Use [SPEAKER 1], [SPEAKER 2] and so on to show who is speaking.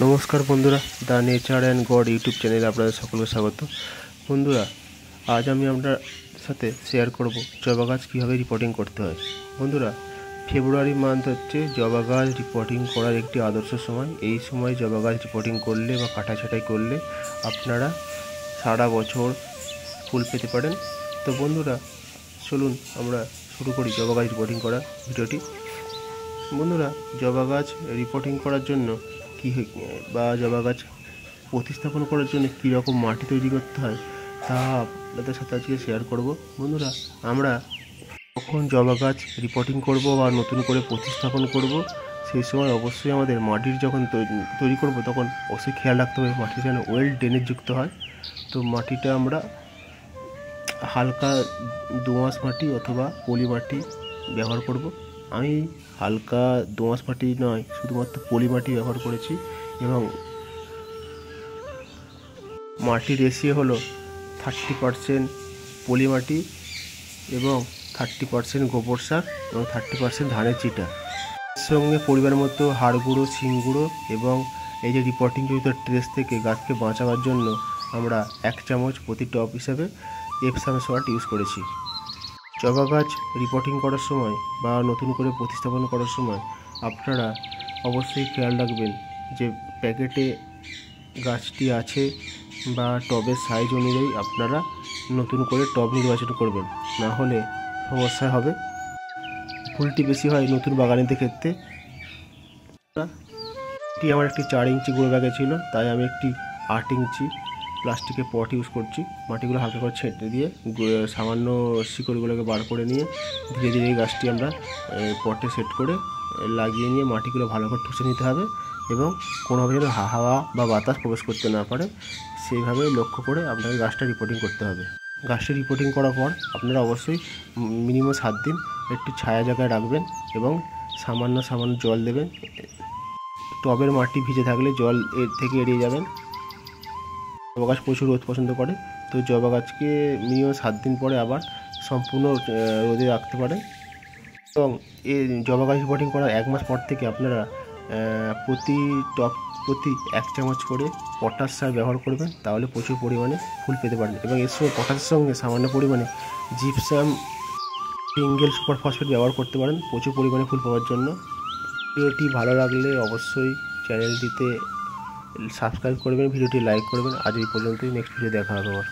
[SPEAKER 1] নমস্কার বন্ধুরা, the nature and god YouTube চ্যানেলে আপনাদের সকলকে স্বাগত। বন্ধুরা, আজ আমি আপনার সাথে শেয়ার করব জবা গাছ কীভাবে রিপোর্টিং করতে হয়। বন্ধুরা, ফেব্রুয়ারি মান্থ হচ্ছে জবা গাছ রিপোর্টিং করার একটি আদর্শ সময়। এই সময় জবা গাছ রিপোর্টিং করলে বা কাটাছাঁটাই করলে আপনারা সারা বছর ফুল পেতে পারেন। তো বন্ধুরা, চলুন আমরা শুরু করি জবা গাছ রিপোর্টিং করার ভিডিওটি। বন্ধুরা, জবা গাছ রিপোর্টিং করার জন্য বা জবা গাছ প্রতিস্থাপন করার জন্য কীরকম মাটি তৈরি করতে হয় তা আপনাদের সাথে আজকে শেয়ার করব। বন্ধুরা, আমরা যখন জবা গাছ রিপোর্টিং করব বা নতুন করে প্রতিস্থাপন করব, সেই সময় অবশ্যই আমাদের মাটির যখন তৈরি করব তখন অবশ্যই খেয়াল রাখতে হবে মাটি যেন ওয়েল ড্রেনেজ যুক্ত হয়। তো মাটিটা আমরা হালকা দোআঁশ মাটি অথবা পলি মাটি ব্যবহার করব। আমি হালকা দোআঁশ মাটি নয়, শুধুমাত্র পলি মাটি ব্যবহার করেছি এবং মাটির রেশিও হলো 30% পলি মাটি এবং 30% গোবর সার এবং 30% ধানের চিটা। এর সঙ্গে পরিমাণ মতো হাড় গুঁড়ো, শিং গুঁড়ো এবং এই যে রিপোর্টিংজনিত ট্রেস থেকে গাছকে বাঁচাবার জন্য আমরা 1 চামচ প্রতি টব হিসাবে এপসাম সল্ট ইউজ করেছি। জবা গাছ রিপোর্টিং করার সময় বা নতুন করে প্রতিস্থাপন করার সময় আপনারা অবশ্যই খেয়াল রাখবেন যে প্যাকেটে গাছটি আছে বা টবের সাইজ অনুযায়ী আপনারা নতুন করে টব নির্বাচন করবেন, না হলে সমস্যা হবে। ফুলটি বেশি হয় নতুন বাগানিদের ক্ষেত্রে। এটি আমার একটি 4 ইঞ্চি গ্রো ব্যাগে ছিল, তাই আমি একটি 8 ইঞ্চি প্লাস্টিকের পট ইউজ করছি। মাটিগুলো হালকা করে ছেঁটে দিয়ে সামান্য শিকড়গুলোকে বার করে নিয়ে ধীরে ধীরে এই গাছটি আমরা পটে সেট করে লাগিয়ে নিয়ে মাটিগুলো ভালো করে ঠুসে নিতে হবে এবং কোনোভাবে যেন হাওয়া বা বাতাস প্রবেশ করতে না পারে সেইভাবে লক্ষ্য করে আপনাকে গাছটা রিপোর্টিং করতে হবে। গাছটি রিপোর্টিং করার পর আপনারা অবশ্যই মিনিমাম 7 দিন একটু ছায়া জায়গায় রাখবেন এবং সামান্য জল দেবেন। টবের মাটি ভিজে থাকলে জল এর থেকে এড়িয়ে যাবেন। জবা গাছ প্রচুর রোদ পছন্দ করে, তো জবা গাছকে মিনিমাম 7 দিন পরে আবার সম্পূর্ণ রোদে রাখতে পারেন। এবং এই জবা গাছ রিপোর্টিং করার 1 মাস পর থেকে আপনারা প্রতি টব প্রতি 1 চামচ করে পটাশ সার ব্যবহার করবেন, তাহলে প্রচুর পরিমাণে ফুল পেতে পারেন। এবং এর সঙ্গে পটাশের সঙ্গে সামান্য পরিমাণে জিপসাম সিঙ্গেল সুপার ফসফেট ব্যবহার করতে পারেন প্রচুর পরিমাণে ফুল পাওয়ার জন্য। ভিডিওটি ভালো লাগলে অবশ্যই চ্যানেলটিতে সাবস্ক্রাইব করবেন, ভিডিওটি লাইক করবেন। আজ এই পর্যন্তই, নেক্সট ভিডিও দেখা হবে আবার।